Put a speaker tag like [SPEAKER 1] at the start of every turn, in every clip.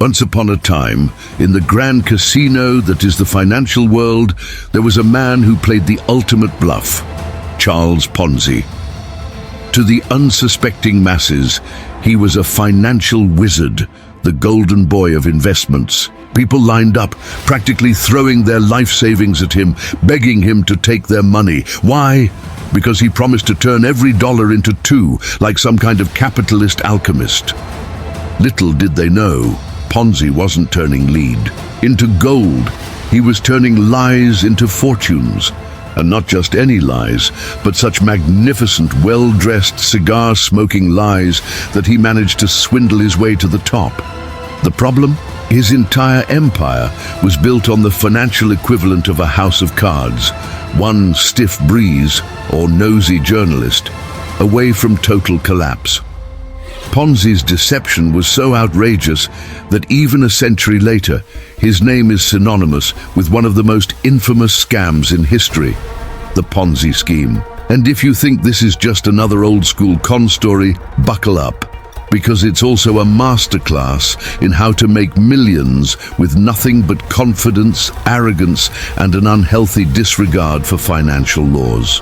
[SPEAKER 1] Once upon a time, in the grand casino that is the financial world, there was a man who played the ultimate bluff, Charles Ponzi. To the unsuspecting masses, he was a financial wizard, the golden boy of investments. People lined up, practically throwing their life savings at him, begging him to take their money. Why? Because he promised to turn every dollar into two, like some kind of capitalist alchemist. Little did they know, Ponzi wasn't turning lead into gold. He was turning lies into fortunes. And not just any lies, but such magnificent, well-dressed, cigar-smoking lies that he managed to swindle his way to the top. The problem? His entire empire was built on the financial equivalent of a house of cards, one stiff breeze or nosy journalist, away from total collapse. Ponzi's deception was so outrageous that even a century later, his name is synonymous with one of the most infamous scams in history, the Ponzi Scheme. And if you think this is just another old-school con story, buckle up, because it's also a masterclass in how to make millions with nothing but confidence, arrogance, and an unhealthy disregard for financial laws.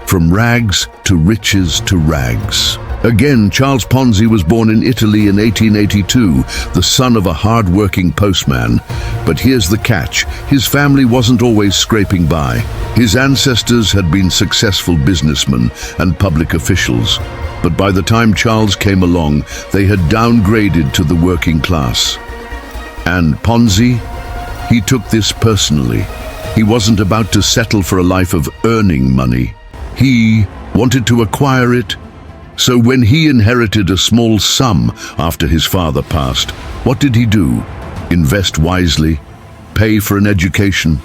[SPEAKER 1] From rags to riches to rags. Again, Charles Ponzi was born in Italy in 1882, the son of a hard-working postman. But here's the catch: his family wasn't always scraping by. His ancestors had been successful businessmen and public officials. But by the time Charles came along, they had downgraded to the working class. And Ponzi? He took this personally. He wasn't about to settle for a life of earning money. He wanted to acquire it. So when he inherited a small sum after his father passed, what did he do? Invest wisely? Pay for an education?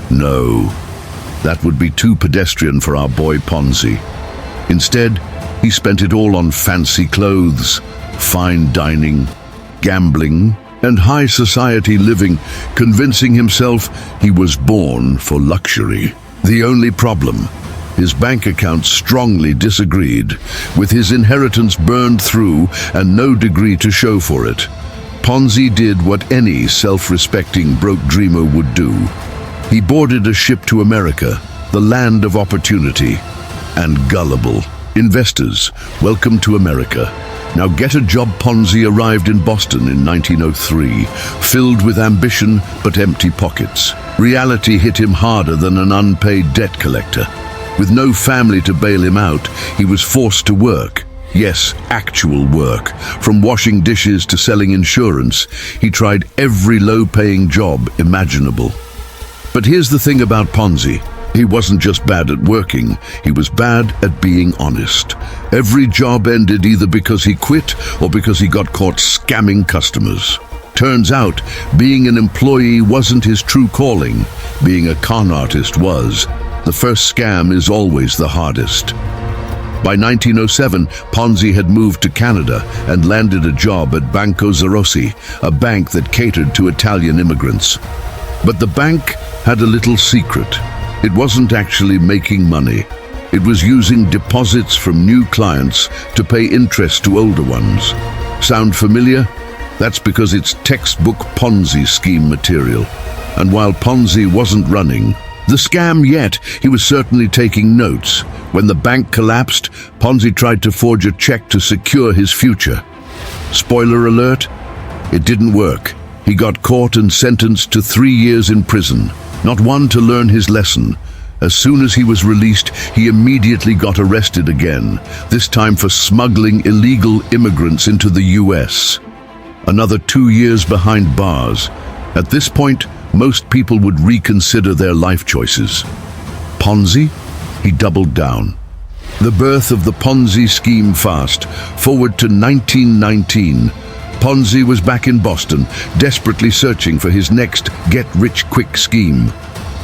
[SPEAKER 1] No, that would be too pedestrian for our boy Ponzi. Instead, he spent it all on fancy clothes, fine dining, gambling, and high society living, convincing himself he was born for luxury. The only problem: his bank account strongly disagreed, with his inheritance burned through and no degree to show for it. Ponzi did what any self-respecting broke dreamer would do. He boarded a ship to America, the land of opportunity, and gullible investors. Welcome to America. Now get a job. Ponzi arrived in Boston in 1903, filled with ambition but empty pockets. Reality hit him harder than an unpaid debt collector. With no family to bail him out, he was forced to work. Yes, actual work. From washing dishes to selling insurance, he tried every low-paying job imaginable. But here's the thing about Ponzi. He wasn't just bad at working, he was bad at being honest. Every job ended either because he quit or because he got caught scamming customers. Turns out, being an employee wasn't his true calling. Being a con artist was. The first scam is always the hardest. By 1907, Ponzi had moved to Canada and landed a job at Banco Zarossi, a bank that catered to Italian immigrants. But the bank had a little secret. It wasn't actually making money. It was using deposits from new clients to pay interest to older ones. Sound familiar? That's because it's textbook Ponzi scheme material. And while Ponzi wasn't running the scam yet, he was certainly taking notes. When the bank collapsed, Ponzi tried to forge a check to secure his future. Spoiler alert, it didn't work. He got caught and sentenced to 3 years in prison, not one to learn his lesson. As soon as he was released, he immediately got arrested again, this time for smuggling illegal immigrants into the US. Another 2 years behind bars. At this point, most people would reconsider their life choices. Ponzi? He doubled down. The birth of the Ponzi scheme. Fast forward to 1919. Ponzi was back in Boston, desperately searching for his next get-rich-quick scheme.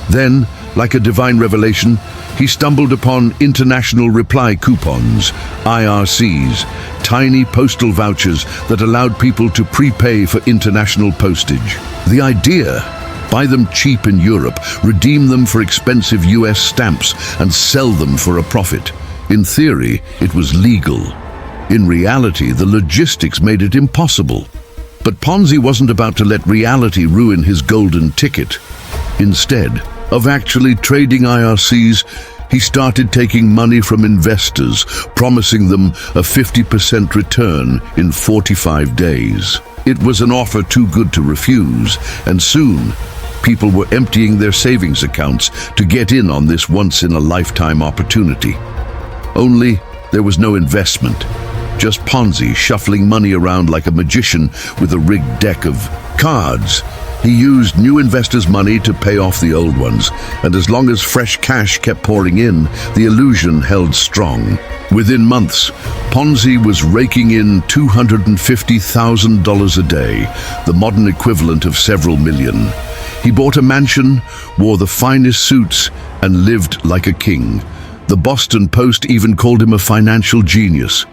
[SPEAKER 1] Then, like a divine revelation, he stumbled upon international reply coupons, IRCs, tiny postal vouchers that allowed people to prepay for international postage. The idea: buy them cheap in Europe, redeem them for expensive US stamps, and sell them for a profit. In theory, it was legal. In reality, the logistics made it impossible. But Ponzi wasn't about to let reality ruin his golden ticket. Instead of actually trading IRCs, he started taking money from investors, promising them a 50% return in 45 days. It was an offer too good to refuse, and soon, people were emptying their savings accounts to get in on this once-in-a-lifetime opportunity. Only, there was no investment. Just Ponzi shuffling money around like a magician with a rigged deck of cards. He used new investors' money to pay off the old ones, and as long as fresh cash kept pouring in, the illusion held strong. Within months, Ponzi was raking in $250,000 a day, the modern equivalent of several million. He bought a mansion, wore the finest suits, and lived like a king. The Boston Post even called him a financial genius.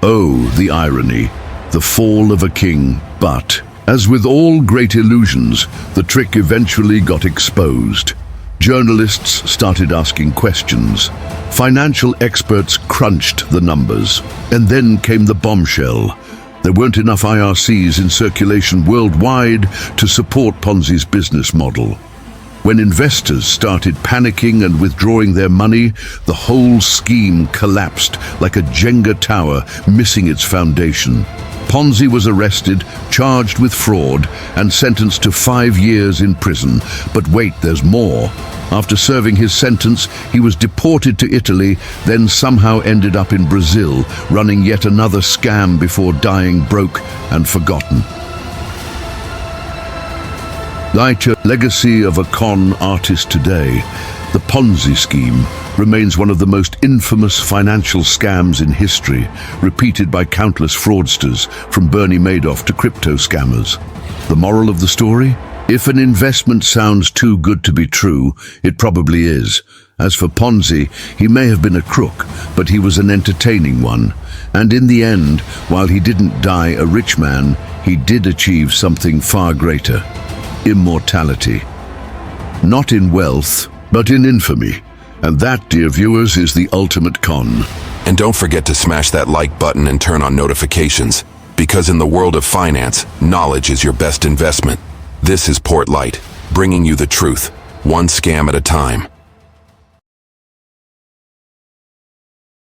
[SPEAKER 1] Oh, the irony, the fall of a king. But, as with all great illusions, the trick eventually got exposed. Journalists started asking questions. Financial experts crunched the numbers. And then came the bombshell. There weren't enough IRCs in circulation worldwide to support Ponzi's business model. When investors started panicking and withdrawing their money, the whole scheme collapsed like a Jenga tower missing its foundation. Ponzi was arrested, charged with fraud, and sentenced to 5 years in prison. But wait, there's more. After serving his sentence, he was deported to Italy, then somehow ended up in Brazil, running yet another scam before dying broke and forgotten. The legacy of a con artist today, the Ponzi scheme, remains one of the most infamous financial scams in history, repeated by countless fraudsters, from Bernie Madoff to crypto scammers. The moral of the story? If an investment sounds too good to be true, it probably is. As for Ponzi, he may have been a crook, but he was an entertaining one. And in the end, while he didn't die a rich man, he did achieve something far greater: immortality. Not in wealth, but in infamy. And that, dear viewers, is the ultimate con.
[SPEAKER 2] And don't forget to smash that like button and turn on notifications, because in the world of finance, knowledge is your best investment. This is Portlight, bringing you the truth, one scam at a time.